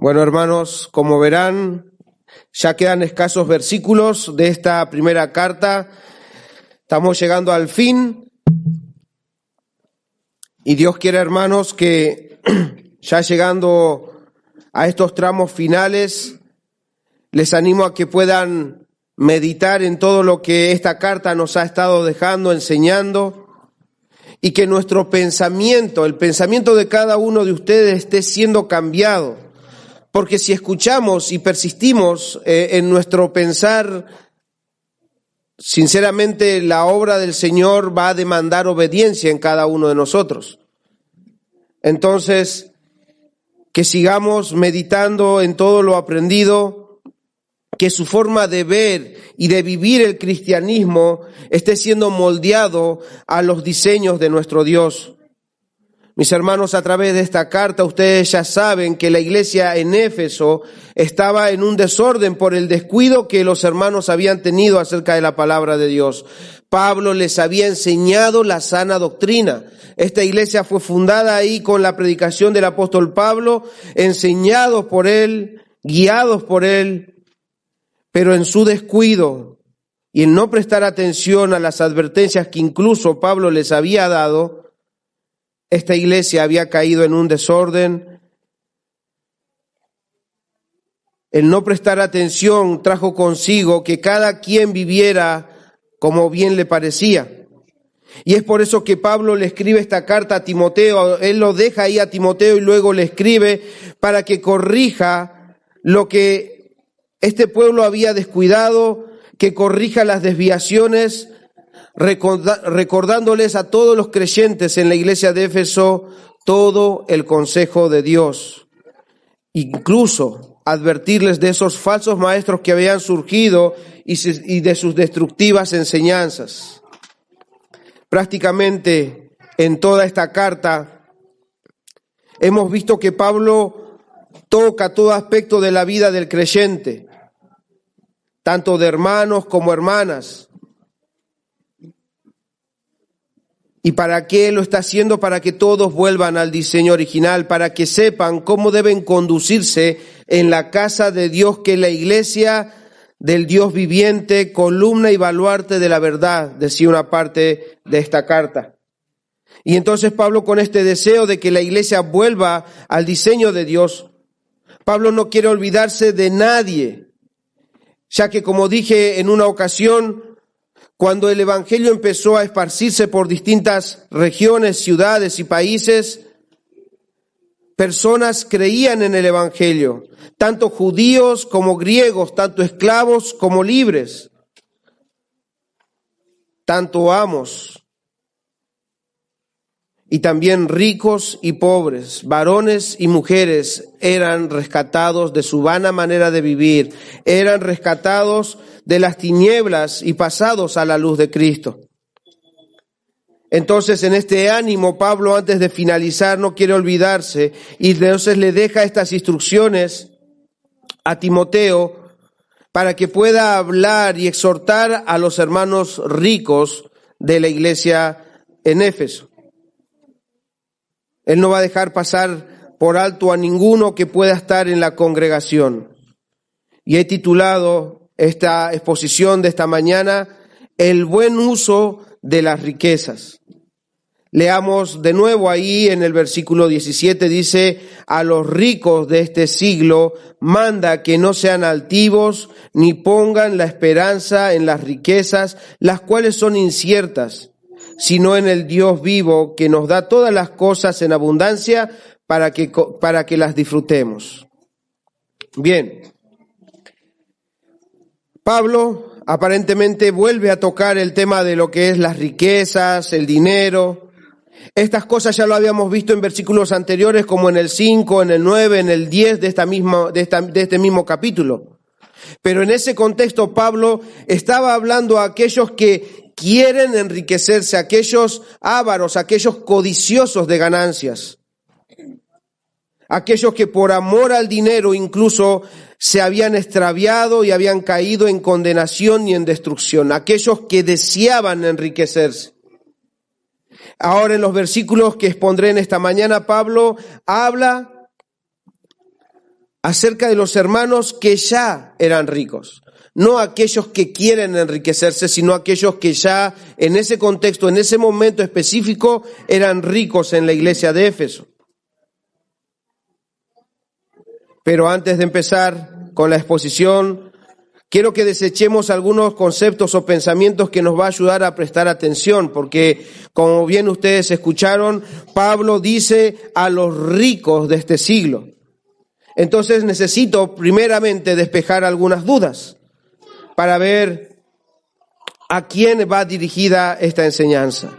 Bueno, hermanos, como verán, ya quedan escasos versículos de esta primera carta. Estamos llegando al fin. Y Dios quiere, hermanos, que ya llegando a estos tramos finales, les animo a que puedan meditar en todo lo que esta carta nos ha estado dejando, enseñando, y que nuestro pensamiento, el pensamiento de cada uno de ustedes esté siendo cambiado. Porque si escuchamos y persistimos en nuestro pensar, sinceramente la obra del Señor va a demandar obediencia en cada uno de nosotros. Entonces, que sigamos meditando en todo lo aprendido, que su forma de ver y de vivir el cristianismo esté siendo moldeado a los diseños de nuestro Dios. Mis hermanos, a través de esta carta ustedes ya saben que la iglesia en Éfeso estaba en un desorden por el descuido que los hermanos habían tenido acerca de la palabra de Dios. Pablo les había enseñado la sana doctrina. Esta iglesia fue fundada ahí con la predicación del apóstol Pablo, enseñados por él, guiados por él, pero en su descuido y en no prestar atención a las advertencias que incluso Pablo les había dado, esta iglesia había caído en un desorden. El no prestar atención trajo consigo que cada quien viviera como bien le parecía. Y es por eso que Pablo le escribe esta carta a Timoteo. Él lo deja ahí a Timoteo y luego le escribe para que corrija lo que este pueblo había descuidado, que corrija las desviaciones, recordándoles a todos los creyentes en la iglesia de Éfeso todo el consejo de Dios. Incluso advertirles de esos falsos maestros que habían surgido y de sus destructivas enseñanzas. Prácticamente en toda esta carta hemos visto que Pablo toca todo aspecto de la vida del creyente, tanto de hermanos como hermanas. ¿Y para qué lo está haciendo? Para que todos vuelvan al diseño original, para que sepan cómo deben conducirse en la casa de Dios, que es la iglesia del Dios viviente, columna y baluarte de la verdad, decía una parte de esta carta. Y entonces Pablo, con este deseo de que la iglesia vuelva al diseño de Dios, Pablo no quiere olvidarse de nadie, ya que, como dije en una ocasión, cuando el evangelio empezó a esparcirse por distintas regiones, ciudades y países, personas creían en el evangelio, tanto judíos como griegos, tanto esclavos como libres, tanto amos y también ricos y pobres, varones y mujeres eran rescatados de su vana manera de vivir, eran rescatados de las tinieblas y pasados a la luz de Cristo. Entonces, en este ánimo, Pablo, antes de finalizar, no quiere olvidarse y entonces le deja estas instrucciones a Timoteo para que pueda hablar y exhortar a los hermanos ricos de la iglesia en Éfeso. Él no va a dejar pasar por alto a ninguno que pueda estar en la congregación. Y he titulado esta exposición de esta mañana, El buen uso de las riquezas. Leamos de nuevo ahí en el versículo 17, dice, a los ricos de este siglo manda que no sean altivos ni pongan la esperanza en las riquezas, las cuales son inciertas, sino en el Dios vivo que nos da todas las cosas en abundancia para que las disfrutemos. Bien. Pablo aparentemente vuelve a tocar el tema de lo que es las riquezas, el dinero. Estas cosas ya lo habíamos visto en versículos anteriores, como en el 5, en el 9, en el 10 de este mismo capítulo. Pero en ese contexto Pablo estaba hablando a aquellos que quieren enriquecerse, aquellos ávaros, aquellos codiciosos de ganancias. Aquellos que por amor al dinero incluso se habían extraviado y habían caído en condenación y en destrucción. Aquellos que deseaban enriquecerse. Ahora, en los versículos que expondré en esta mañana, Pablo habla acerca de los hermanos que ya eran ricos. No aquellos que quieren enriquecerse, sino aquellos que ya en ese contexto, en ese momento específico, eran ricos en la iglesia de Éfeso. Pero antes de empezar con la exposición, quiero que desechemos algunos conceptos o pensamientos que nos va a ayudar a prestar atención, porque como bien ustedes escucharon, Pablo dice a los ricos de este siglo. Entonces necesito primeramente despejar algunas dudas para ver a quién va dirigida esta enseñanza.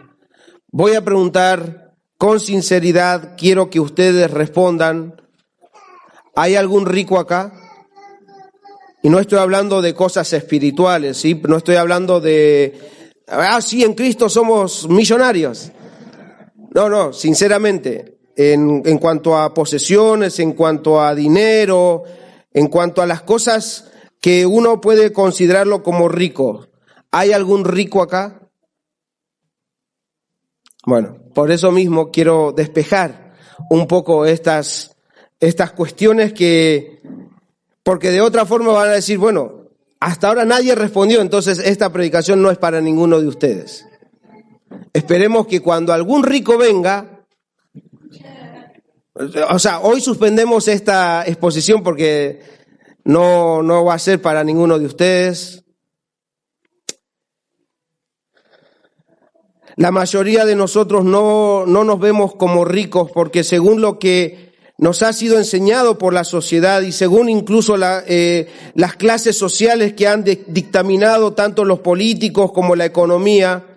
Voy a preguntar con sinceridad, quiero que ustedes respondan, ¿hay algún rico acá? Y no estoy hablando de cosas espirituales, ¿sí? No estoy hablando de, sí, en Cristo somos millonarios. No, sinceramente, en cuanto a posesiones, en cuanto a dinero, en cuanto a las cosas que uno puede considerarlo como rico, ¿hay algún rico acá? Bueno, por eso mismo quiero despejar un poco estas cuestiones porque de otra forma van a decir, bueno, hasta ahora nadie respondió, entonces esta predicación no es para ninguno de ustedes. Esperemos que cuando algún rico venga, hoy suspendemos esta exposición porque no va a ser para ninguno de ustedes. La mayoría de nosotros no nos vemos como ricos porque según lo que nos ha sido enseñado por la sociedad y según incluso las clases sociales que han dictaminado tanto los políticos como la economía,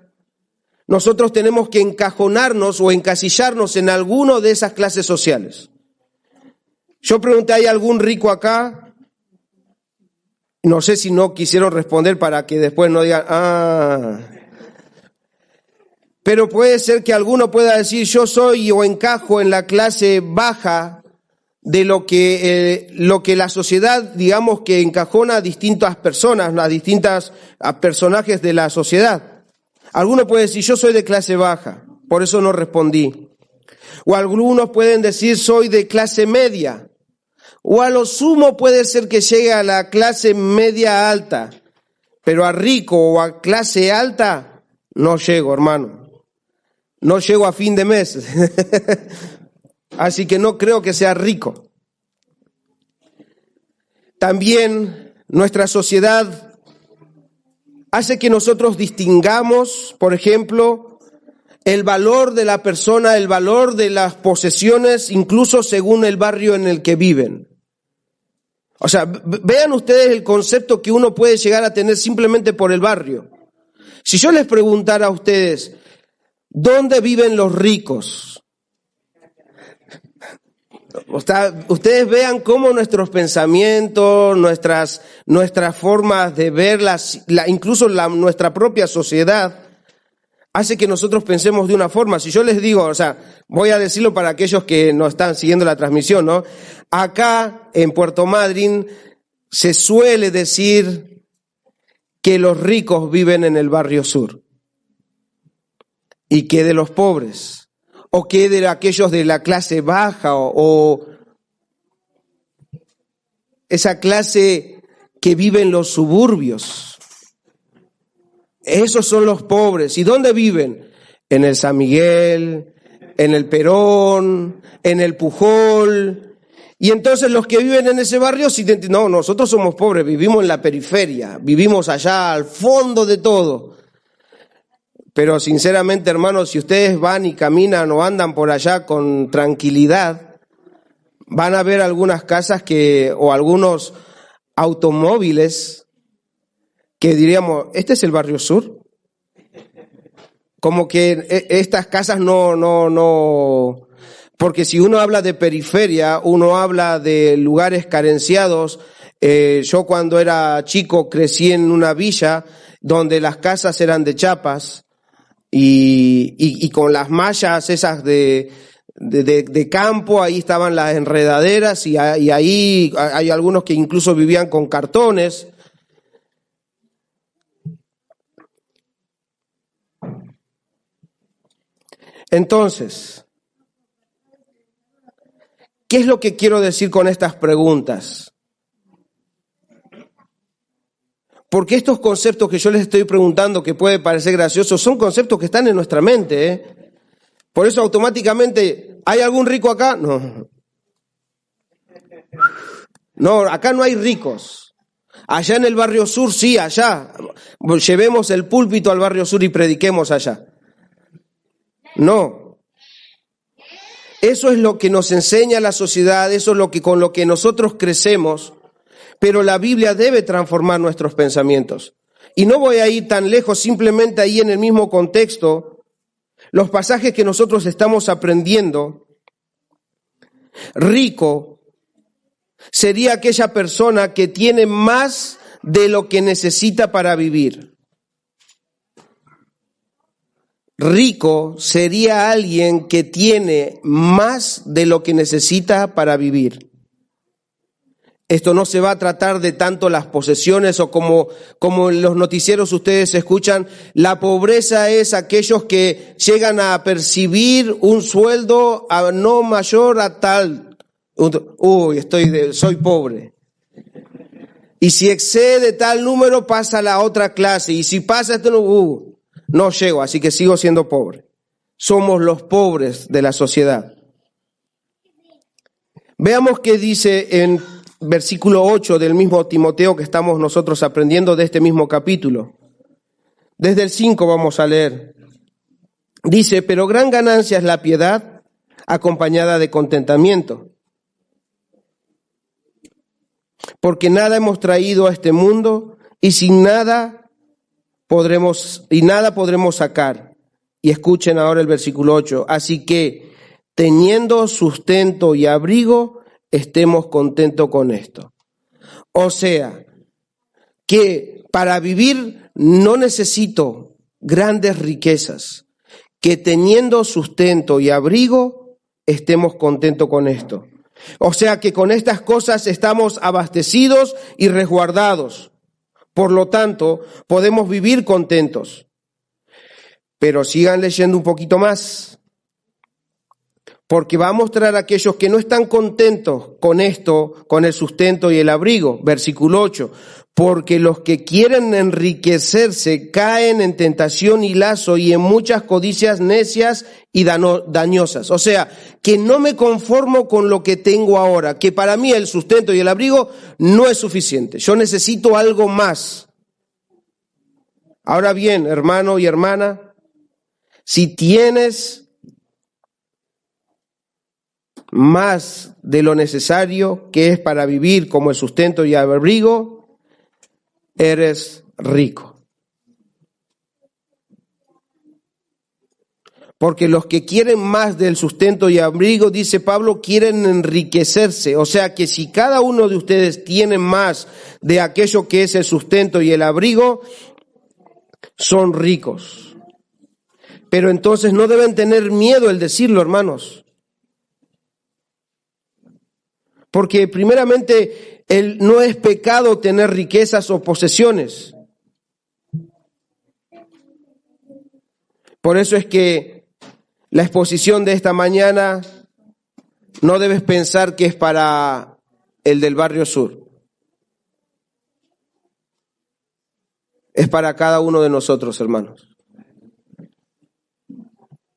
nosotros tenemos que encajonarnos o encasillarnos en alguno de esas clases sociales. Yo pregunté, ¿hay algún rico acá? No sé si no quisieron responder para que después no digan, Pero puede ser que alguno pueda decir, yo soy o encajo en la clase baja de lo que la sociedad, digamos, que encajona a distintas personas, a personajes de la sociedad. Alguno puede decir, yo soy de clase baja, por eso no respondí. O algunos pueden decir, soy de clase media. O a lo sumo puede ser que llegue a la clase media alta, pero a rico o a clase alta no llego, hermano. No llego a fin de mes. Así que no creo que sea rico. También nuestra sociedad hace que nosotros distingamos, por ejemplo, el valor de la persona, el valor de las posesiones, incluso según el barrio en el que viven. O sea, vean ustedes el concepto que uno puede llegar a tener simplemente por el barrio. Si yo les preguntara a ustedes, ¿dónde viven los ricos? Ustedes vean cómo nuestros pensamientos, nuestras formas de ver, incluso nuestra propia sociedad, hace que nosotros pensemos de una forma. Si yo les digo, voy a decirlo para aquellos que no están siguiendo la transmisión, ¿no? Acá en Puerto Madryn se suele decir que los ricos viven en el barrio sur y que de los pobres, o que de aquellos de la clase baja o esa clase que vive en los suburbios. Esos son los pobres. ¿Y dónde viven? En el San Miguel, en el Perón, en el Pujol. Y entonces los que viven en ese barrio, no, nosotros somos pobres, vivimos en la periferia, vivimos allá al fondo de todo. Pero sinceramente, hermanos, si ustedes van y caminan o andan por allá con tranquilidad, van a ver algunas casas o algunos automóviles que diríamos, ¿este es el barrio sur? Como que estas casas no, porque si uno habla de periferia, uno habla de lugares carenciados. Yo cuando era chico crecí en una villa donde las casas eran de chapas y con las mallas esas de campo, ahí estaban las enredaderas y ahí hay algunos que incluso vivían con cartones. Entonces, ¿Qué es lo que quiero decir con estas preguntas? Porque estos conceptos que yo les estoy preguntando, que puede parecer graciosos, son conceptos que están en nuestra mente, ¿eh? Por eso automáticamente, ¿hay algún rico acá? No. No, acá no hay ricos. Allá en el barrio sur, sí, allá. Llevemos el púlpito al barrio sur y prediquemos allá. No. Eso es lo que nos enseña la sociedad, eso es lo que, con lo que nosotros crecemos, pero la Biblia debe transformar nuestros pensamientos. Y no voy a ir tan lejos, simplemente ahí en el mismo contexto, los pasajes que nosotros estamos aprendiendo, rico sería aquella persona que tiene más de lo que necesita para vivir. Rico sería alguien que tiene más de lo que necesita para vivir. Esto no se va a tratar de tanto las posesiones o como en los noticieros ustedes escuchan, la pobreza es aquellos que llegan a percibir un sueldo no mayor a tal. Soy pobre. Y si excede tal número pasa a la otra clase y si pasa esto no llego, así que sigo siendo pobre. Somos los pobres de la sociedad. Veamos qué dice en versículo 8 del mismo Timoteo que estamos nosotros aprendiendo de este mismo capítulo. Desde el 5 vamos a leer. Dice, pero gran ganancia es la piedad acompañada de contentamiento. Porque nada hemos traído a este mundo y sin nada podremos sacar. Y escuchen ahora el versículo 8. Así que, teniendo sustento y abrigo, estemos contentos con esto. O sea, que para vivir no necesito grandes riquezas, que teniendo sustento y abrigo, estemos contentos con esto. O sea que con estas cosas estamos abastecidos y resguardados. Por lo tanto, podemos vivir contentos. Pero sigan leyendo un poquito más. Porque va a mostrar a aquellos que no están contentos con esto, con el sustento y el abrigo. Versículo 8. Porque los que quieren enriquecerse caen en tentación y lazo y en muchas codicias necias y dañosas. O sea, que no me conformo con lo que tengo ahora, que para mí el sustento y el abrigo no es suficiente. Yo necesito algo más. Ahora bien, hermano y hermana, si tienes más de lo necesario que es para vivir como el sustento y abrigo, eres rico. Porque los que quieren más del sustento y abrigo, dice Pablo, quieren enriquecerse. O sea que si cada uno de ustedes tiene más de aquello que es el sustento y el abrigo, son ricos. Pero entonces no deben tener miedo el decirlo, hermanos. Porque primeramente no es pecado tener riquezas o posesiones. Por eso es que la exposición de esta mañana no debes pensar que es para el del barrio sur. Es para cada uno de nosotros, hermanos.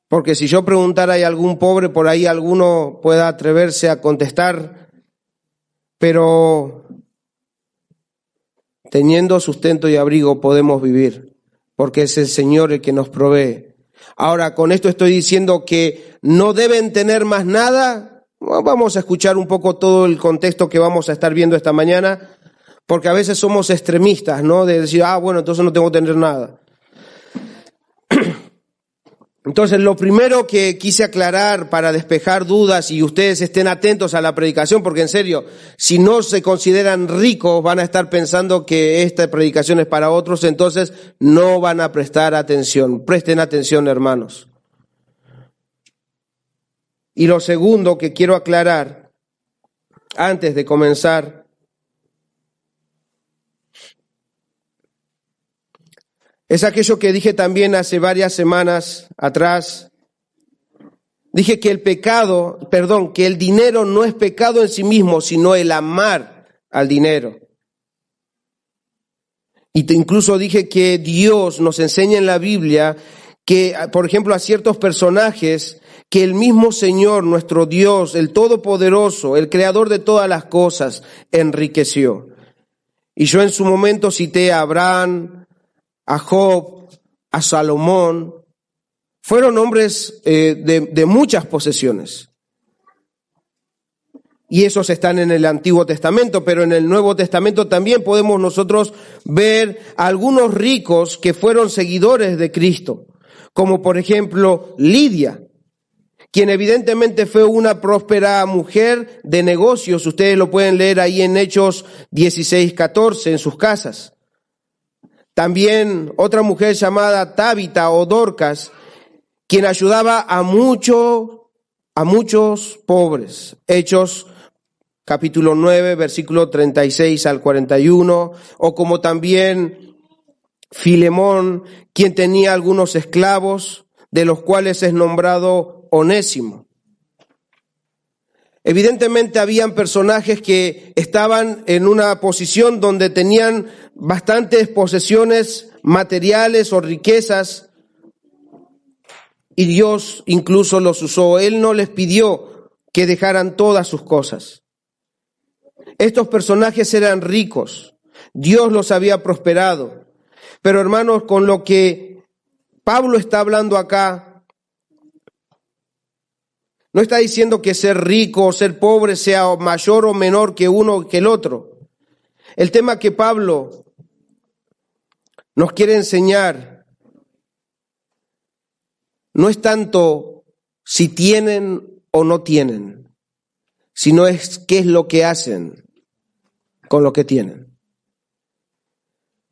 Porque si yo preguntara ¿hay algún pobre? Por ahí alguno pueda atreverse a contestar, pero teniendo sustento y abrigo podemos vivir, porque es el Señor el que nos provee. Ahora, con esto estoy diciendo que no deben tener más nada. Vamos a escuchar un poco todo el contexto que vamos a estar viendo esta mañana, porque a veces somos extremistas, ¿no? De decir, bueno, entonces no tengo que tener nada. Entonces, lo primero que quise aclarar para despejar dudas y ustedes estén atentos a la predicación, porque en serio, si no se consideran ricos, van a estar pensando que esta predicación es para otros, entonces no van a prestar atención. Presten atención, hermanos. Y lo segundo que quiero aclarar, antes de comenzar, es aquello que dije también hace varias semanas atrás, Dije que que el dinero no es pecado en sí mismo, sino el amar al dinero. Y incluso dije que Dios nos enseña en la Biblia que, por ejemplo, a ciertos personajes, que el mismo Señor, nuestro Dios, el Todopoderoso, el Creador de todas las cosas, enriqueció. Y yo en su momento cité a Abraham, a Job, a Salomón. Fueron hombres de muchas posesiones. Y esos están en el Antiguo Testamento, pero en el Nuevo Testamento también podemos nosotros ver a algunos ricos que fueron seguidores de Cristo, como por ejemplo Lidia, quien evidentemente fue una próspera mujer de negocios. Ustedes lo pueden leer ahí en Hechos 16:14 en sus casas. También otra mujer llamada Tabita o Dorcas, quien ayudaba a muchos pobres. Hechos capítulo 9, versículo 36 al 41, o como también Filemón, quien tenía algunos esclavos, de los cuales es nombrado Onésimo. Evidentemente habían personajes que estaban en una posición donde tenían bastantes posesiones materiales o riquezas, y Dios incluso los usó. Él no les pidió que dejaran todas sus cosas. Estos personajes eran ricos. Dios los había prosperado. Pero hermanos, con lo que Pablo está hablando acá, no está diciendo que ser rico o ser pobre sea mayor o menor que uno que el otro. El tema que Pablo nos quiere enseñar no es tanto si tienen o no tienen, sino es qué es lo que hacen con lo que tienen.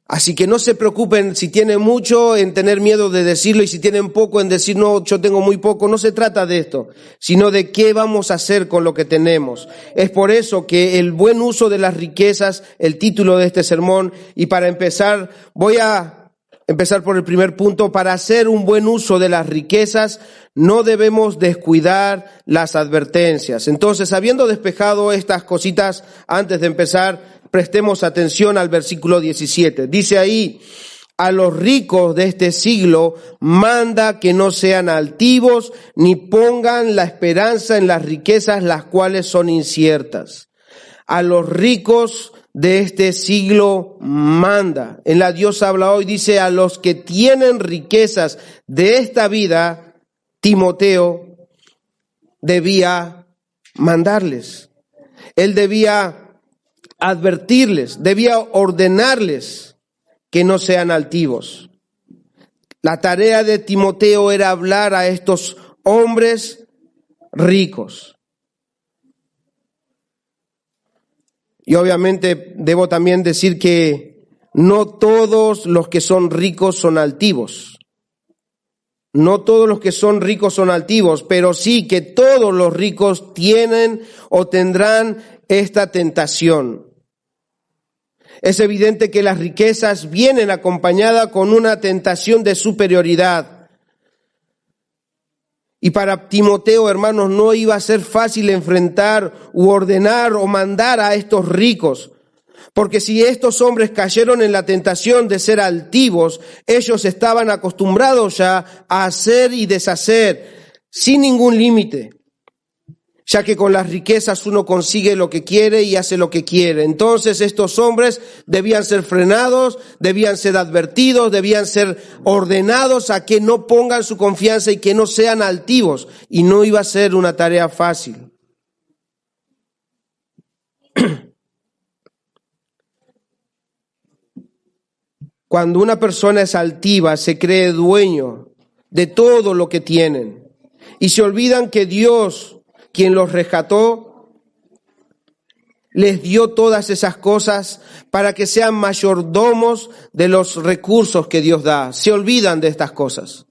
Así que no se preocupen si tienen mucho en tener miedo de decirlo, y si tienen poco en decir no, yo tengo muy poco. No se trata de esto, sino de qué vamos a hacer con lo que tenemos. Es por eso que el buen uso de las riquezas, el título de este sermón, y para empezar, voy a empezar por el primer punto. Para hacer un buen uso de las riquezas, no debemos descuidar las advertencias. Entonces, habiendo despejado estas cositas antes de empezar, prestemos atención al versículo 17. Dice ahí: a los ricos de este siglo manda que no sean altivos, ni pongan la esperanza en las riquezas, las cuales son inciertas. A los ricos de este siglo manda. En la Dios habla hoy, dice: a los que tienen riquezas de esta vida, Timoteo debía mandarles. Él debía advertirles, debía ordenarles que no sean altivos. La tarea de Timoteo era hablar a estos hombres ricos. Y obviamente debo también decir que no todos los que son ricos son altivos. No todos los que son ricos son altivos, pero sí que todos los ricos tienen o tendrán esta tentación. Es evidente que las riquezas vienen acompañadas con una tentación de superioridad. Y para Timoteo, hermanos, no iba a ser fácil enfrentar u ordenar o mandar a estos ricos, porque si estos hombres cayeron en la tentación de ser altivos, ellos estaban acostumbrados ya a hacer y deshacer sin ningún límite, ya que con las riquezas uno consigue lo que quiere y hace lo que quiere. Entonces estos hombres debían ser frenados, debían ser advertidos, debían ser ordenados a que no pongan su confianza y que no sean altivos. Y no iba a ser una tarea fácil. Cuando una persona es altiva, se cree dueño de todo lo que tienen y se olvidan que Dios, quien los rescató, les dio todas esas cosas para que sean mayordomos de los recursos que Dios da. Se olvidan de estas cosas.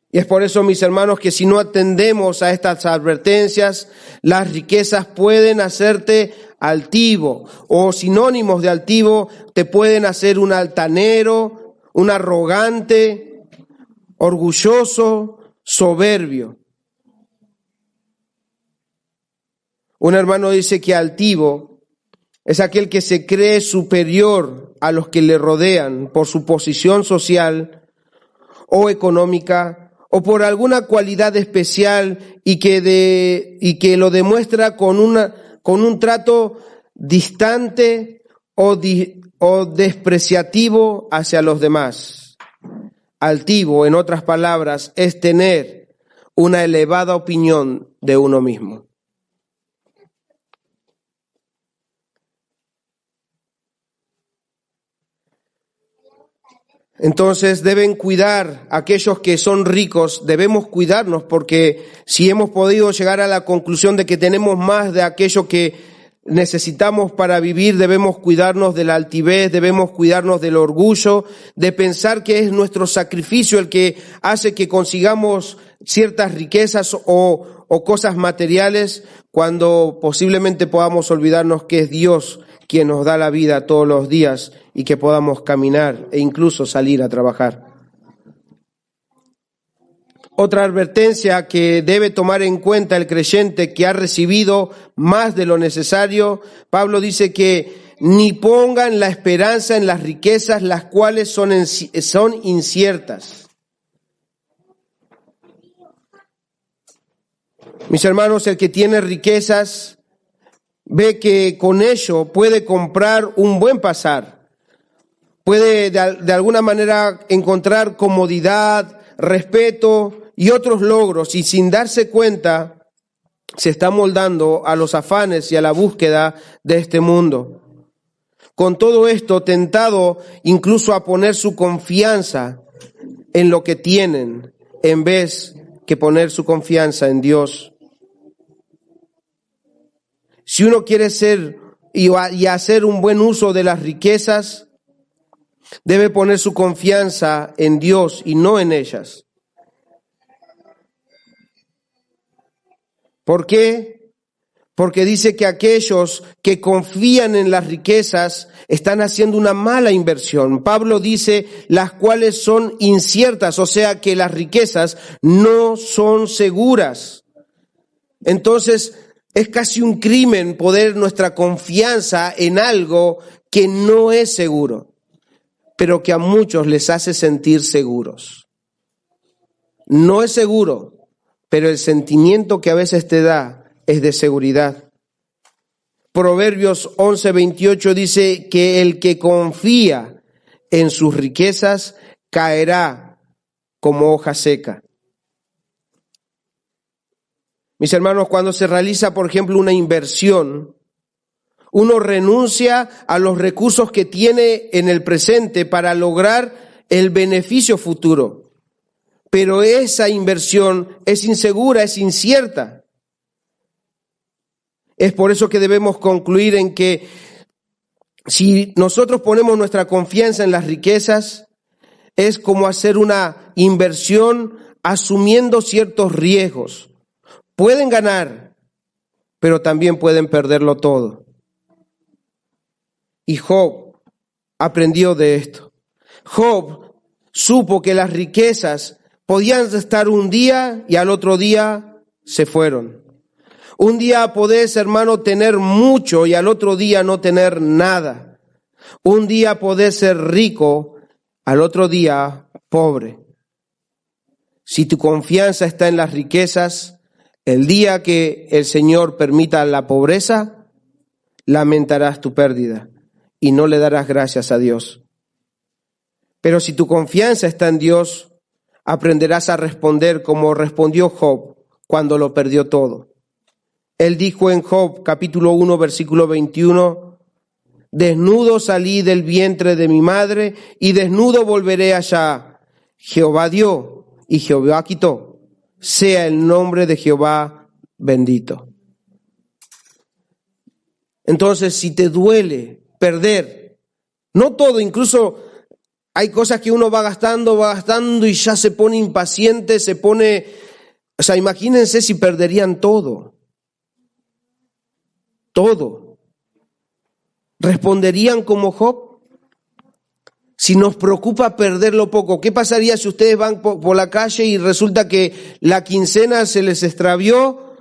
Y es por eso, mis hermanos, que si no atendemos a estas advertencias, las riquezas pueden hacerte altivo, o sinónimos de altivo te pueden hacer un altanero, un arrogante, orgulloso, soberbio. Un hermano dice que altivo es aquel que se cree superior a los que le rodean por su posición social o económica o por alguna cualidad especial y que lo demuestra con un trato distante o despreciativo hacia los demás. Altivo, en otras palabras, es tener una elevada opinión de uno mismo. Entonces deben cuidar a aquellos que son ricos, debemos cuidarnos porque si hemos podido llegar a la conclusión de que tenemos más de aquello que necesitamos para vivir, debemos cuidarnos de la altivez, debemos cuidarnos del orgullo, de pensar que es nuestro sacrificio el que hace que consigamos ciertas riquezas o cosas materiales, cuando posiblemente podamos olvidarnos que es Dios quien nos da la vida todos los días y que podamos caminar e incluso salir a trabajar. Otra advertencia que debe tomar en cuenta el creyente que ha recibido más de lo necesario, Pablo dice que ni pongan la esperanza en las riquezas, las cuales son inciertas. Mis hermanos, el que tiene riquezas ve que con ello puede comprar un buen pasar, puede de alguna manera encontrar comodidad, respeto y otros logros, y sin darse cuenta se está moldando a los afanes y a la búsqueda de este mundo. Con todo esto, tentado incluso a poner su confianza en lo que tienen, en vez que poner su confianza en Dios. Si uno quiere ser y hacer un buen uso de las riquezas, debe poner su confianza en Dios y no en ellas. ¿Por qué? Porque dice que aquellos que confían en las riquezas están haciendo una mala inversión. Pablo dice las cuales son inciertas, o sea que las riquezas no son seguras. Entonces, es casi un crimen poner nuestra confianza en algo que no es seguro, pero que a muchos les hace sentir seguros. No es seguro, pero el sentimiento que a veces te da es de seguridad. Proverbios 11:28 dice que el que confía en sus riquezas caerá como hoja seca. Mis hermanos, cuando se realiza, por ejemplo, una inversión, uno renuncia a los recursos que tiene en el presente para lograr el beneficio futuro. Pero esa inversión es insegura, es incierta. Es por eso que debemos concluir en que si nosotros ponemos nuestra confianza en las riquezas, es como hacer una inversión asumiendo ciertos riesgos. Pueden ganar, pero también pueden perderlo todo. Y Job aprendió de esto. Job supo que las riquezas podían estar un día y al otro día se fueron. Un día podés, hermano, tener mucho y al otro día no tener nada. Un día podés ser rico, al otro día pobre. Si tu confianza está en las riquezas, el día que el Señor permita la pobreza, lamentarás tu pérdida y no le darás gracias a Dios. Pero si tu confianza está en Dios, aprenderás a responder como respondió Job cuando lo perdió todo. Él dijo en Job capítulo 1 versículo 21, desnudo salí del vientre de mi madre y desnudo volveré allá. Jehová dio y Jehová quitó. Sea el nombre de Jehová bendito. Entonces, si te duele perder, no todo, incluso hay cosas que uno va gastando y ya se pone impaciente, imagínense si perderían todo. Todo. ¿Responderían como Job? Si nos preocupa perder lo poco, ¿qué pasaría si ustedes van por la calle y resulta que la quincena se les extravió?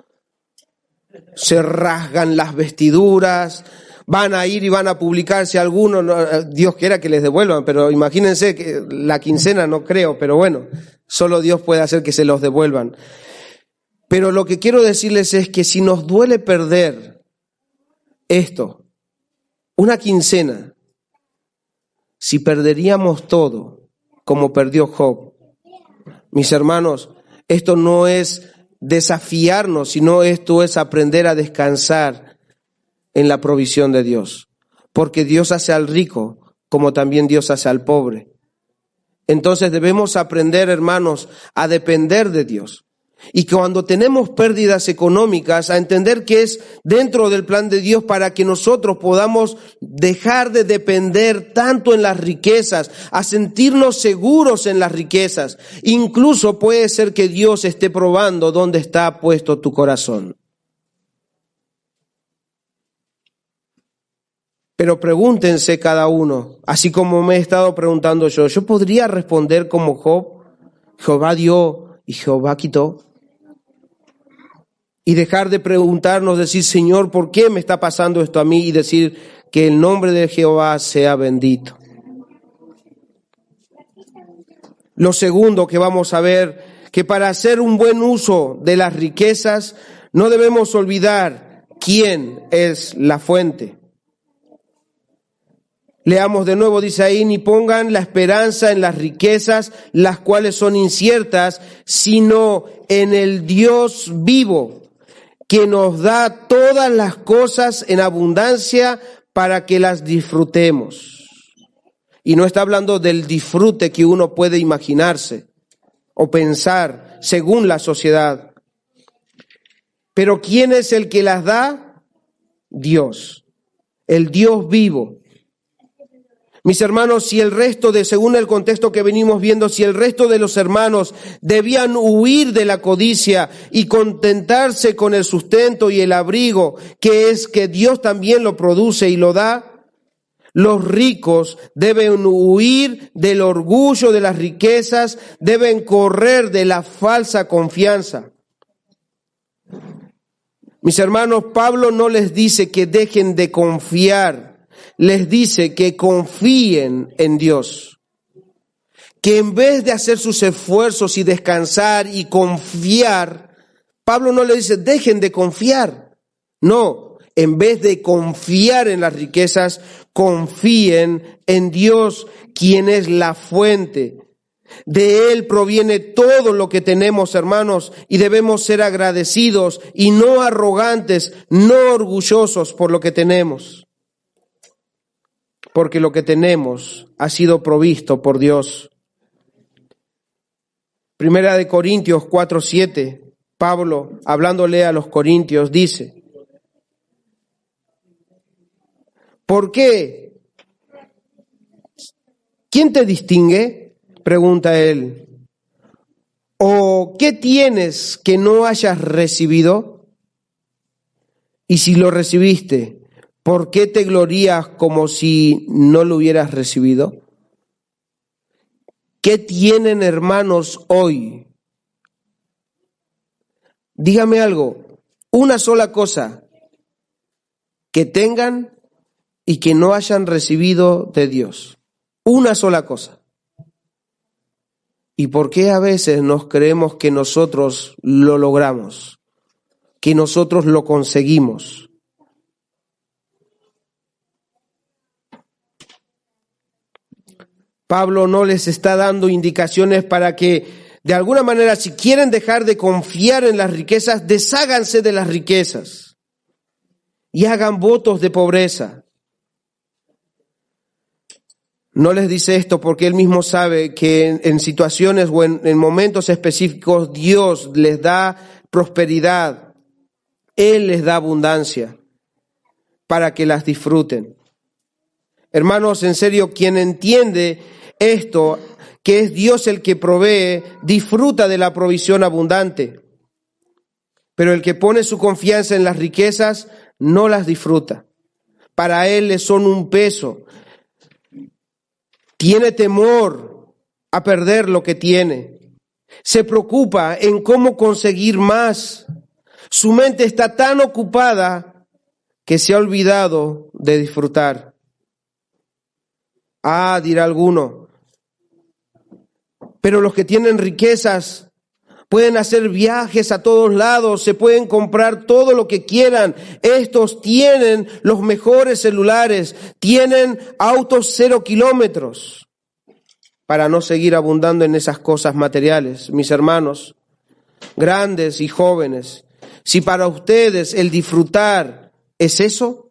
Se rasgan las vestiduras, van a ir y van a publicarse algunos, Dios quiera que les devuelvan, pero imagínense que la quincena no creo, pero bueno, solo Dios puede hacer que se los devuelvan. Pero lo que quiero decirles es que si nos duele perder esto, una quincena, si perderíamos todo, como perdió Job, mis hermanos, esto no es desafiarnos, sino esto es aprender a descansar en la provisión de Dios. Porque Dios hace al rico, como también Dios hace al pobre. Entonces debemos aprender, hermanos, a depender de Dios. Y cuando tenemos pérdidas económicas, a entender que es dentro del plan de Dios para que nosotros podamos dejar de depender tanto en las riquezas, a sentirnos seguros en las riquezas. Incluso puede ser que Dios esté probando dónde está puesto tu corazón. Pero pregúntense cada uno, así como me he estado preguntando yo podría responder como Job, Jehová dio y Jehová quitó. Y dejar de preguntarnos, decir, Señor, ¿por qué me está pasando esto a mí? Y decir que el nombre de Jehová sea bendito. Lo segundo que vamos a ver, que para hacer un buen uso de las riquezas, no debemos olvidar quién es la fuente. Leamos de nuevo, dice ahí, ni pongan la esperanza en las riquezas, las cuales son inciertas, sino en el Dios vivo, que nos da todas las cosas en abundancia para que las disfrutemos. Y no está hablando del disfrute que uno puede imaginarse o pensar según la sociedad. Pero ¿quién es el que las da? Dios, el Dios vivo. Mis hermanos, si el resto según el contexto que venimos viendo, si el resto de los hermanos debían huir de la codicia y contentarse con el sustento y el abrigo, que es que Dios también lo produce y lo da, los ricos deben huir del orgullo de las riquezas, deben correr de la falsa confianza. Mis hermanos, Pablo no les dice que dejen de confiar. Les dice que confíen en Dios, que en vez de hacer sus esfuerzos y descansar y confiar, Pablo no le dice dejen de confiar, no, en vez de confiar en las riquezas, confíen en Dios, quien es la fuente. De Él proviene todo lo que tenemos, hermanos, y debemos ser agradecidos y no arrogantes, no orgullosos por lo que tenemos. Porque lo que tenemos ha sido provisto por Dios. Primera de Corintios 4:7, Pablo, hablándole a los corintios, dice, ¿por qué? ¿Quién te distingue? Pregunta él. ¿O qué tienes que no hayas recibido? Y si lo recibiste, ¿por qué te glorías como si no lo hubieras recibido? ¿Qué tienen, hermanos, hoy? Dígame algo, una sola cosa que tengan y que no hayan recibido de Dios. Una sola cosa. ¿Y por qué a veces nos creemos que nosotros lo logramos, que nosotros lo conseguimos? Pablo no les está dando indicaciones para que, de alguna manera, si quieren dejar de confiar en las riquezas, desháganse de las riquezas y hagan votos de pobreza. No les dice esto porque él mismo sabe que en situaciones o en momentos específicos Dios les da prosperidad, Él les da abundancia para que las disfruten. Hermanos, en serio, quien entiende esto, que es Dios el que provee, disfruta de la provisión abundante. Pero el que pone su confianza en las riquezas, no las disfruta. Para él les son un peso. Tiene temor a perder lo que tiene. Se preocupa en cómo conseguir más. Su mente está tan ocupada que se ha olvidado de disfrutar. Ah, dirá alguno, pero los que tienen riquezas pueden hacer viajes a todos lados, se pueden comprar todo lo que quieran. Estos tienen los mejores celulares, tienen autos 0 kilómetros. Para no seguir abundando en esas cosas materiales, mis hermanos, grandes y jóvenes, si para ustedes el disfrutar es eso,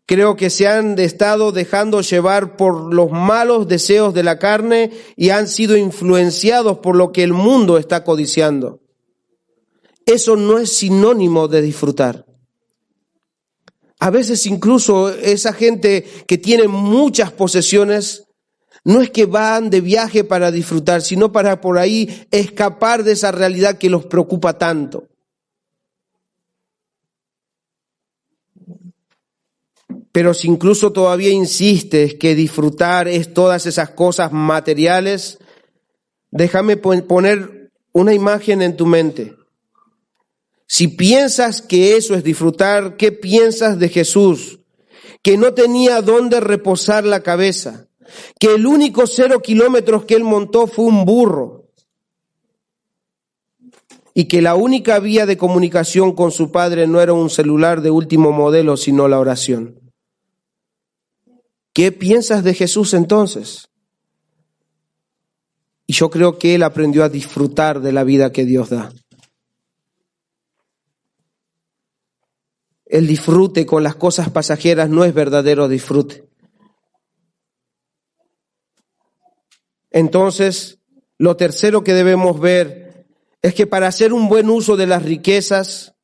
creo que se han estado dejando llevar por los malos deseos de la carne y han sido influenciados por lo que el mundo está codiciando. Eso no es sinónimo de disfrutar. A veces incluso esa gente que tiene muchas posesiones, no es que van de viaje para disfrutar, sino para por ahí escapar de esa realidad que los preocupa tanto. Pero si incluso todavía insistes que disfrutar es todas esas cosas materiales, déjame poner una imagen en tu mente. Si piensas que eso es disfrutar, ¿qué piensas de Jesús? Que no tenía dónde reposar la cabeza, que el único 0 kilómetros que él montó fue un burro y que la única vía de comunicación con su padre no era un celular de último modelo, sino la oración. ¿Qué piensas de Jesús entonces? Y yo creo que él aprendió a disfrutar de la vida que Dios da. El disfrute con las cosas pasajeras no es verdadero disfrute. Entonces, lo tercero que debemos ver es que para hacer un buen uso de las riquezas,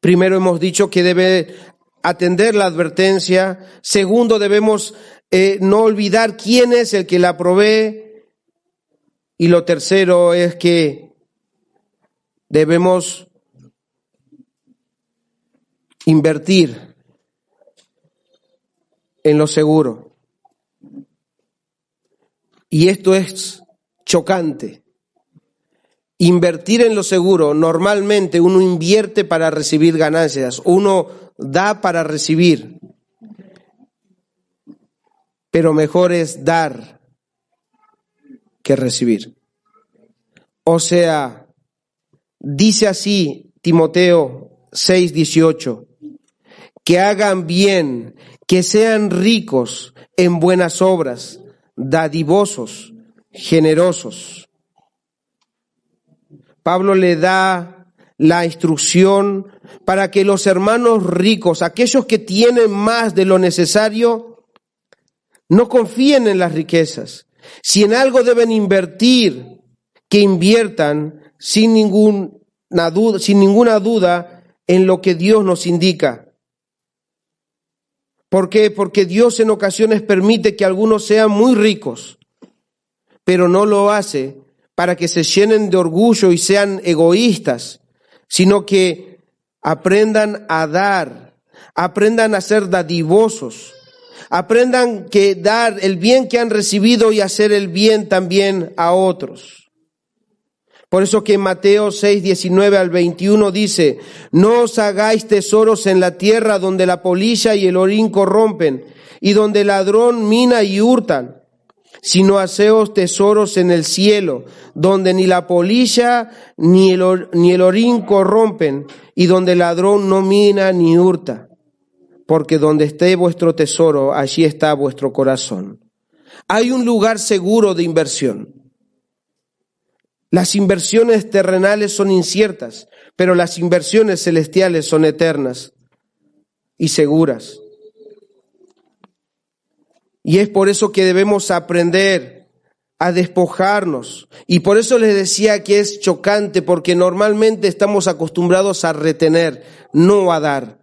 primero hemos dicho que debe atender la advertencia. Segundo, debemos no olvidar quién es el que la provee. Y lo tercero es que debemos invertir en lo seguro. Y esto es chocante. Invertir en lo seguro, normalmente uno invierte para recibir ganancias, uno da para recibir, pero mejor es dar que recibir. O sea, dice así Timoteo 6:18, que hagan bien, que sean ricos en buenas obras, dadivosos, generosos. Pablo le da la instrucción para que los hermanos ricos, aquellos que tienen más de lo necesario, no confíen en las riquezas. Si en algo deben invertir, que inviertan sin ninguna duda en lo que Dios nos indica. ¿Por qué? Porque Dios en ocasiones permite que algunos sean muy ricos, pero no lo hace para que se llenen de orgullo y sean egoístas, sino que aprendan a dar, aprendan a ser dadivosos, aprendan que dar el bien que han recibido y hacer el bien también a otros. Por eso que en Mateo 6:19 al 21 dice, no os hagáis tesoros en la tierra donde la polilla y el orín corrompen y donde el ladrón mina y hurtan, sino haceos tesoros en el cielo, donde ni la polilla ni el orín corrompen, y donde el ladrón no mina ni hurta. Porque donde esté vuestro tesoro, allí está vuestro corazón. Hay un lugar seguro de inversión. Las inversiones terrenales son inciertas, pero las inversiones celestiales son eternas y seguras. Y es por eso que debemos aprender a despojarnos. Y por eso les decía que es chocante, porque normalmente estamos acostumbrados a retener, no a dar.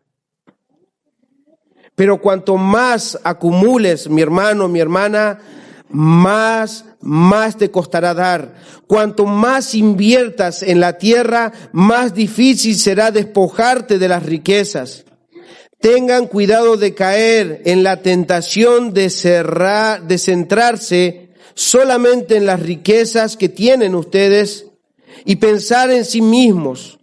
Pero cuanto más acumules, mi hermano, mi hermana, más te costará dar. Cuanto más inviertas en la tierra, más difícil será despojarte de las riquezas. Tengan cuidado de caer en la tentación de centrarse solamente en las riquezas que tienen ustedes y pensar en sí mismos.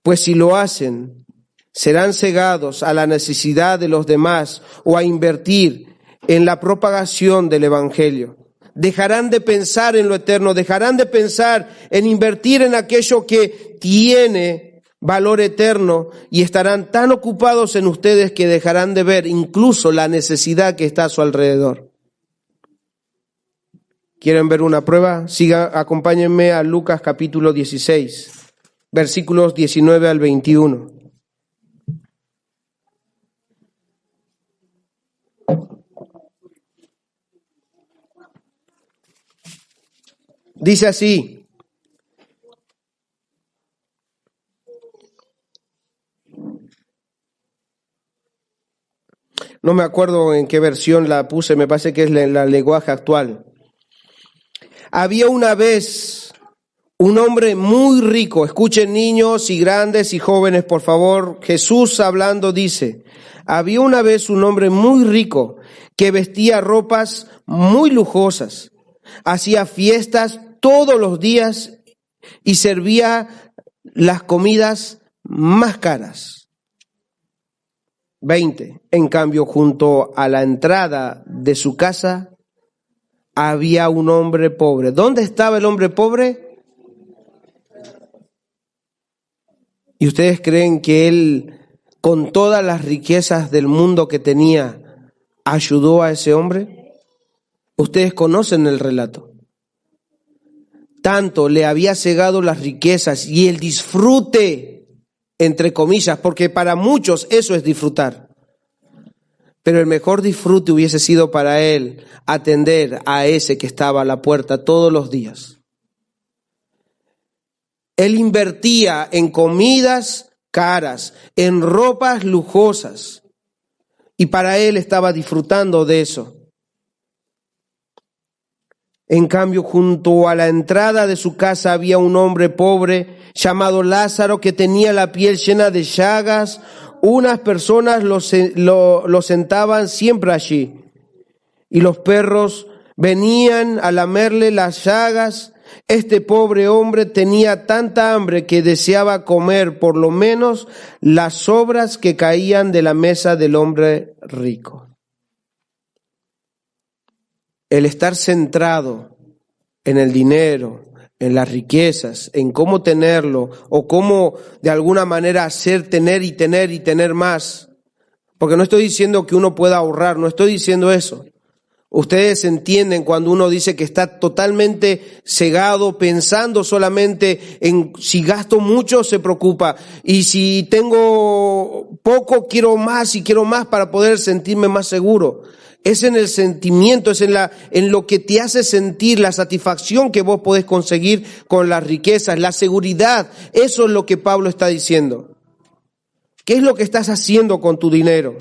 Pues si lo hacen, serán cegados a la necesidad de los demás o a invertir en la propagación del Evangelio. Dejarán de pensar en lo eterno, dejarán de pensar en invertir en aquello que tiene valor eterno y estarán tan ocupados en ustedes que dejarán de ver incluso la necesidad que está a su alrededor. ¿Quieren ver una prueba? Acompáñenme a Lucas capítulo 16, versículos 19 al 21. Dice así: no me acuerdo en qué versión la puse, me parece que es la lenguaje actual. Había una vez un hombre muy rico. Escuchen, niños y grandes y jóvenes, por favor. Jesús hablando dice: había una vez un hombre muy rico que vestía ropas muy lujosas, hacía fiestas todos los días y servía las comidas más caras. 20. En cambio, junto a la entrada de su casa había un hombre pobre. ¿Dónde estaba el hombre pobre? ¿Y ustedes creen que él, con todas las riquezas del mundo que tenía, ayudó a ese hombre? Ustedes conocen el relato. Tanto le había cegado las riquezas y el disfrute, entre comillas, porque para muchos eso es disfrutar. Pero el mejor disfrute hubiese sido para él atender a ese que estaba a la puerta todos los días. Él invertía en comidas caras, en ropas lujosas, y para él estaba disfrutando de eso. En cambio, junto a la entrada de su casa había un hombre pobre llamado Lázaro que tenía la piel llena de llagas. Unas personas lo sentaban siempre allí y los perros venían a lamerle las llagas. Este pobre hombre tenía tanta hambre que deseaba comer por lo menos las sobras que caían de la mesa del hombre rico. El estar centrado en el dinero, en las riquezas, en cómo tenerlo o cómo de alguna manera hacer tener y tener más. Porque no estoy diciendo que uno pueda ahorrar, no estoy diciendo eso. Ustedes entienden cuando uno dice que está totalmente cegado, pensando solamente en si gasto mucho se preocupa y si tengo poco quiero más y quiero más para poder sentirme más seguro. Es en el sentimiento, es en lo que te hace sentir, la satisfacción que vos podés conseguir con las riquezas, la seguridad. Eso es lo que Pablo está diciendo. ¿Qué es lo que estás haciendo con tu dinero?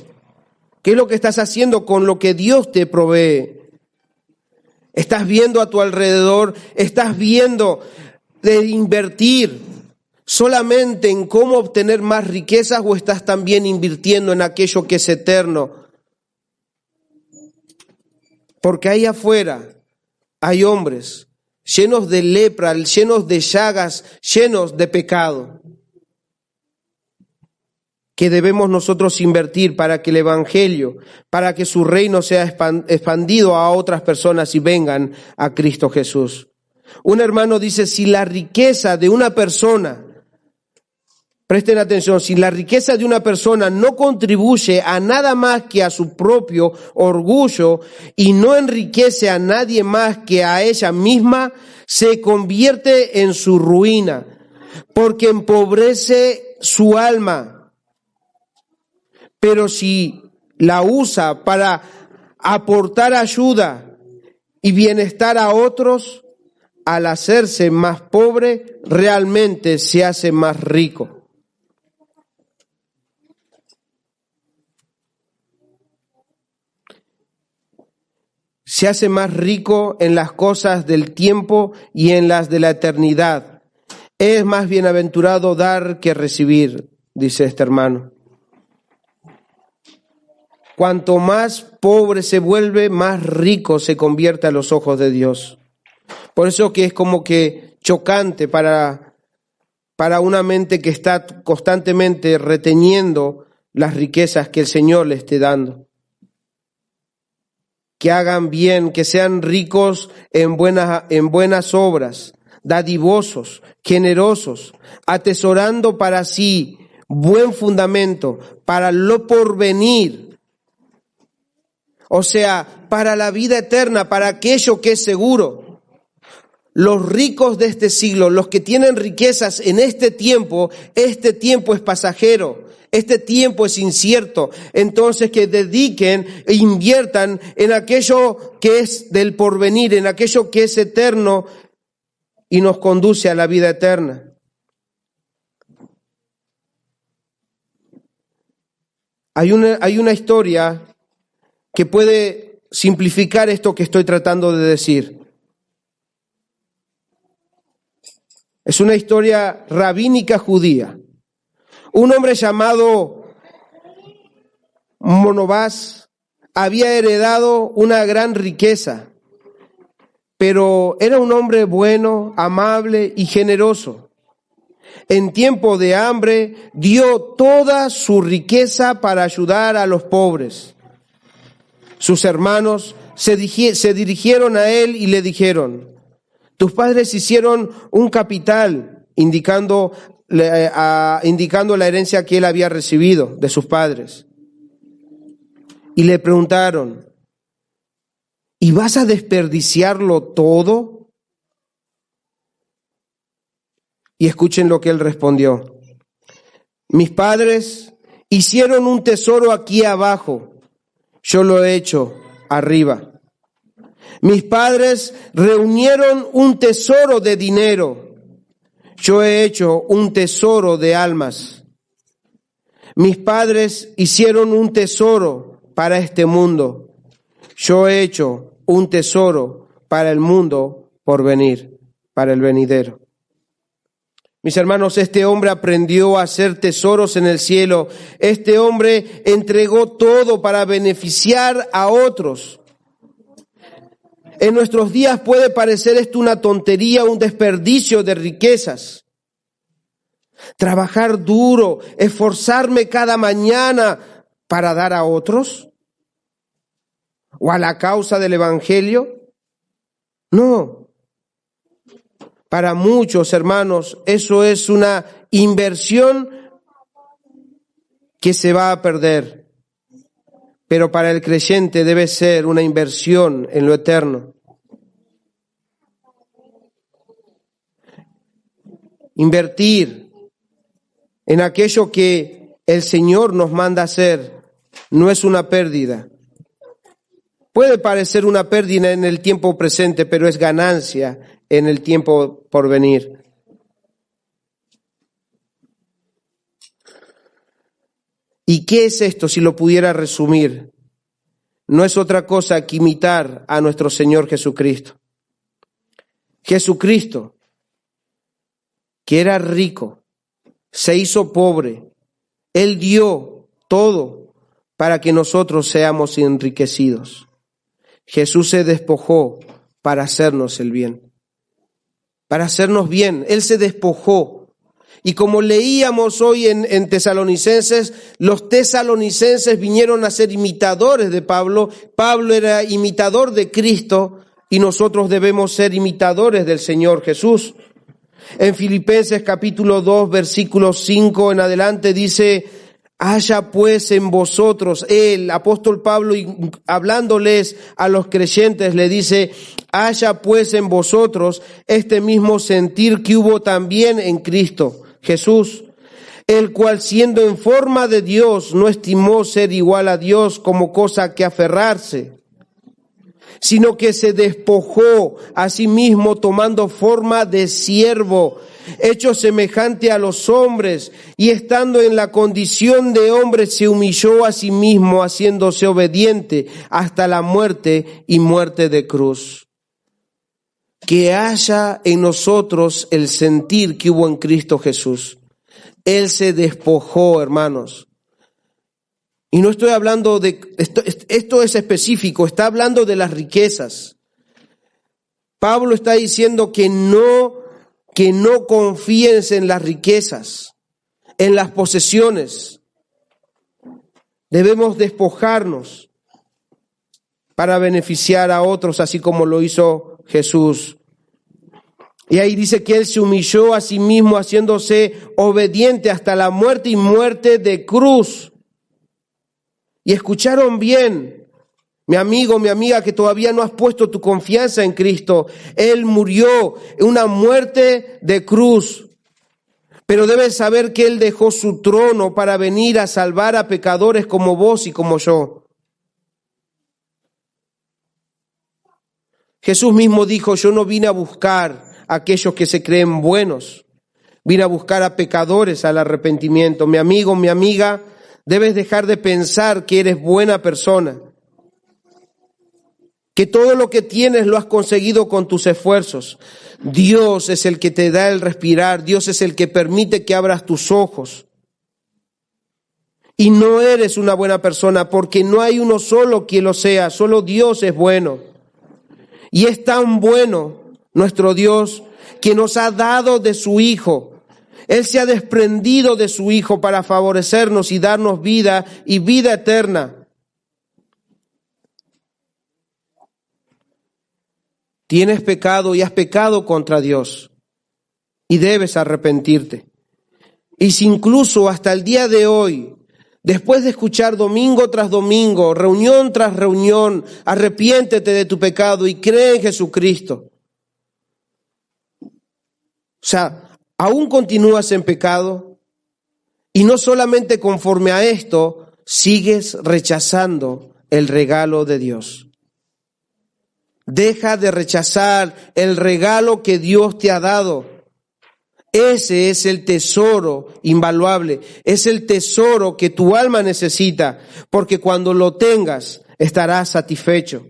¿Qué es lo que estás haciendo con lo que Dios te provee? ¿Estás viendo a tu alrededor? ¿Estás viendo de invertir solamente en cómo obtener más riquezas o estás también invirtiendo en aquello que es eterno? Porque ahí afuera hay hombres llenos de lepra, llenos de llagas, llenos de pecado, que debemos nosotros invertir para que el Evangelio, para que su reino sea expandido a otras personas y vengan a Cristo Jesús. Un hermano dice, si la riqueza de una persona, presten atención, si la riqueza de una persona no contribuye a nada más que a su propio orgullo y no enriquece a nadie más que a ella misma, se convierte en su ruina, porque empobrece su alma. Pero si la usa para aportar ayuda y bienestar a otros, al hacerse más pobre, realmente se hace más rico. Se hace más rico en las cosas del tiempo y en las de la eternidad. Es más bienaventurado dar que recibir, dice este hermano. cuanto más pobre se vuelve, más rico se convierte a los ojos de Dios. Por eso que es como que chocante para una mente que está constantemente reteniendo las riquezas que el Señor le esté dando. Que hagan bien, que sean ricos en buenas obras, dadivosos, generosos, atesorando para sí buen fundamento, para lo porvenir. O sea, para la vida eterna, para aquello que es seguro. Los ricos de este siglo, los que tienen riquezas en este tiempo es pasajero, este tiempo es incierto. Entonces que dediquen e inviertan en aquello que es del porvenir, en aquello que es eterno y nos conduce a la vida eterna. Hay una historia que puede simplificar esto que estoy tratando de decir. Es una historia rabínica judía. Un hombre llamado Monobás había heredado una gran riqueza, pero era un hombre bueno, amable y generoso. En tiempo de hambre dio toda su riqueza para ayudar a los pobres. Sus hermanos se dirigieron a él y le dijeron: tus padres hicieron un capital, indicando la herencia que él había recibido de sus padres. Y le preguntaron: ¿y vas a desperdiciarlo todo? Y escuchen lo que él respondió: mis padres hicieron un tesoro aquí abajo, yo lo he hecho arriba. Mis padres reunieron un tesoro de dinero, yo he hecho un tesoro de almas. Mis padres hicieron un tesoro para este mundo, yo he hecho un tesoro para el mundo por venir, para el venidero. Mis hermanos, este hombre aprendió a hacer tesoros en el cielo. Este hombre entregó todo para beneficiar a otros. En nuestros días puede parecer esto una tontería, un desperdicio de riquezas. Trabajar duro, esforzarme cada mañana para dar a otros o a la causa del evangelio. No. Para muchos hermanos, eso es una inversión que se va a perder. Pero para el creyente debe ser una inversión en lo eterno. Invertir en aquello que el Señor nos manda hacer no es una pérdida. Puede parecer una pérdida en el tiempo presente, pero es ganancia en el tiempo por venir. ¿Y qué es esto si lo pudiera resumir? No es otra cosa que imitar a nuestro Señor Jesucristo. Jesucristo, que era rico, se hizo pobre. Él dio todo para que nosotros seamos enriquecidos. Jesús se despojó para hacernos el bien, para hacernos bien. Él se despojó. Y como leíamos hoy en Tesalonicenses, los tesalonicenses vinieron a ser imitadores de Pablo. Pablo era imitador de Cristo y nosotros debemos ser imitadores del Señor Jesús. En Filipenses capítulo 2, versículo 5 en adelante dice: haya pues en vosotros, el apóstol Pablo hablándoles a los creyentes le dice: haya pues en vosotros este mismo sentir que hubo también en Cristo Jesús, el cual siendo en forma de Dios no estimó ser igual a Dios como cosa que aferrarse, sino que se despojó a sí mismo tomando forma de siervo, hecho semejante a los hombres, y estando en la condición de hombre se humilló a sí mismo, haciéndose obediente hasta la muerte y muerte de cruz. Que haya en nosotros el sentir que hubo en Cristo Jesús. Él se despojó, hermanos. Y no estoy hablando de, esto es específico, está hablando de las riquezas. Pablo está diciendo que no confíes en las riquezas, en las posesiones. Debemos despojarnos para beneficiar a otros, así como lo hizo Jesús. Y ahí dice que Él se humilló a sí mismo, haciéndose obediente hasta la muerte y muerte de cruz. Y escucharon bien, mi amigo, mi amiga, que todavía no has puesto tu confianza en Cristo. Él murió en una muerte de cruz. Pero debes saber que Él dejó su trono para venir a salvar a pecadores como vos y como yo. Jesús mismo dijo, yo no vine a buscar a aquellos que se creen buenos. Vine a buscar a pecadores al arrepentimiento. Mi amigo, mi amiga, debes dejar de pensar que eres buena persona, que todo lo que tienes lo has conseguido con tus esfuerzos. Dios es el que te da el respirar, Dios es el que permite que abras tus ojos. Y no eres una buena persona porque no hay uno solo que lo sea, solo Dios es bueno. Y es tan bueno nuestro Dios que nos ha dado de su Hijo. Él se ha desprendido de su Hijo para favorecernos y darnos vida y vida eterna. Tienes pecado y has pecado contra Dios y debes arrepentirte. Y si incluso hasta el día de hoy, después de escuchar domingo tras domingo, reunión tras reunión, arrepiéntete de tu pecado y cree en Jesucristo. O sea, aún continúas en pecado y no solamente conforme a esto, sigues rechazando el regalo de Dios. Deja de rechazar el regalo que Dios te ha dado. Ese es el tesoro invaluable, es el tesoro que tu alma necesita, porque cuando lo tengas estarás satisfecho.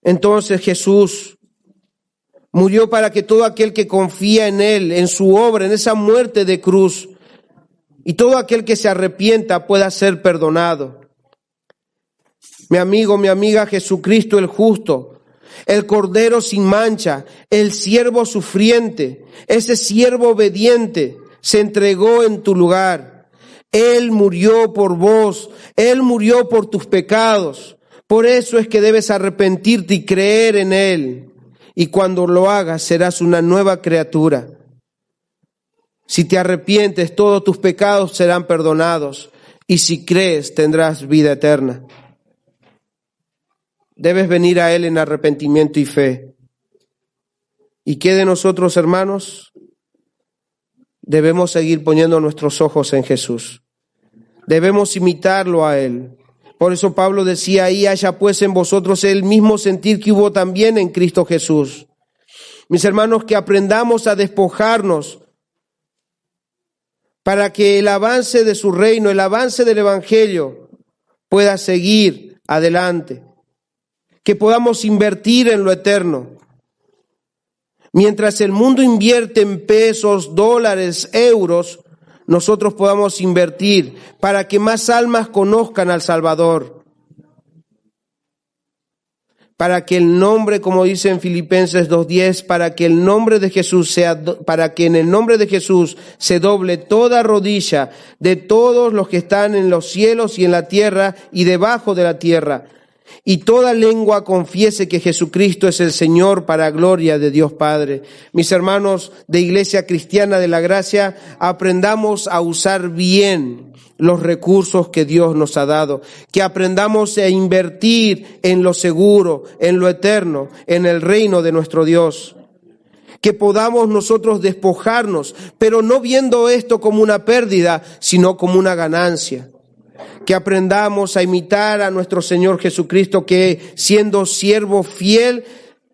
Entonces Jesús murió para que todo aquel que confía en Él, en su obra, en esa muerte de cruz, y todo aquel que se arrepienta pueda ser perdonado. Mi amigo, mi amiga, Jesucristo el justo, el Cordero sin mancha, el siervo sufriente, ese siervo obediente, se entregó en tu lugar. Él murió por vos, Él murió por tus pecados. Por eso es que debes arrepentirte y creer en Él. Y cuando lo hagas serás una nueva criatura. Si te arrepientes, todos tus pecados serán perdonados. Y si crees, tendrás vida eterna. Debes venir a Él en arrepentimiento y fe. ¿Y qué de nosotros, hermanos? Debemos seguir poniendo nuestros ojos en Jesús. Debemos imitarlo a Él. Por eso Pablo decía ahí, haya pues en vosotros el mismo sentir que hubo también en Cristo Jesús. Mis hermanos, que aprendamos a despojarnos para que el avance de su reino, el avance del Evangelio pueda seguir adelante. Que podamos invertir en lo eterno. Mientras el mundo invierte en pesos, dólares, euros, nosotros podamos invertir para que más almas conozcan al Salvador. Para que el nombre, como dice en Filipenses 2:10, para que el nombre de Jesús para que en el nombre de Jesús se doble toda rodilla de todos los que están en los cielos y en la tierra y debajo de la tierra. Y toda lengua confiese que Jesucristo es el Señor para gloria de Dios Padre. Mis hermanos de Iglesia Cristiana de la Gracia, aprendamos a usar bien los recursos que Dios nos ha dado. Que aprendamos a invertir en lo seguro, en lo eterno, en el reino de nuestro Dios. Que podamos nosotros despojarnos, pero no viendo esto como una pérdida, sino como una ganancia. Que aprendamos a imitar a nuestro Señor Jesucristo, que siendo siervo fiel,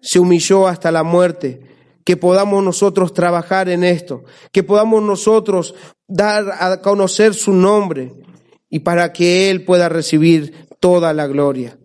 se humilló hasta la muerte. Que podamos nosotros trabajar en esto, que podamos nosotros dar a conocer su nombre y para que Él pueda recibir toda la gloria.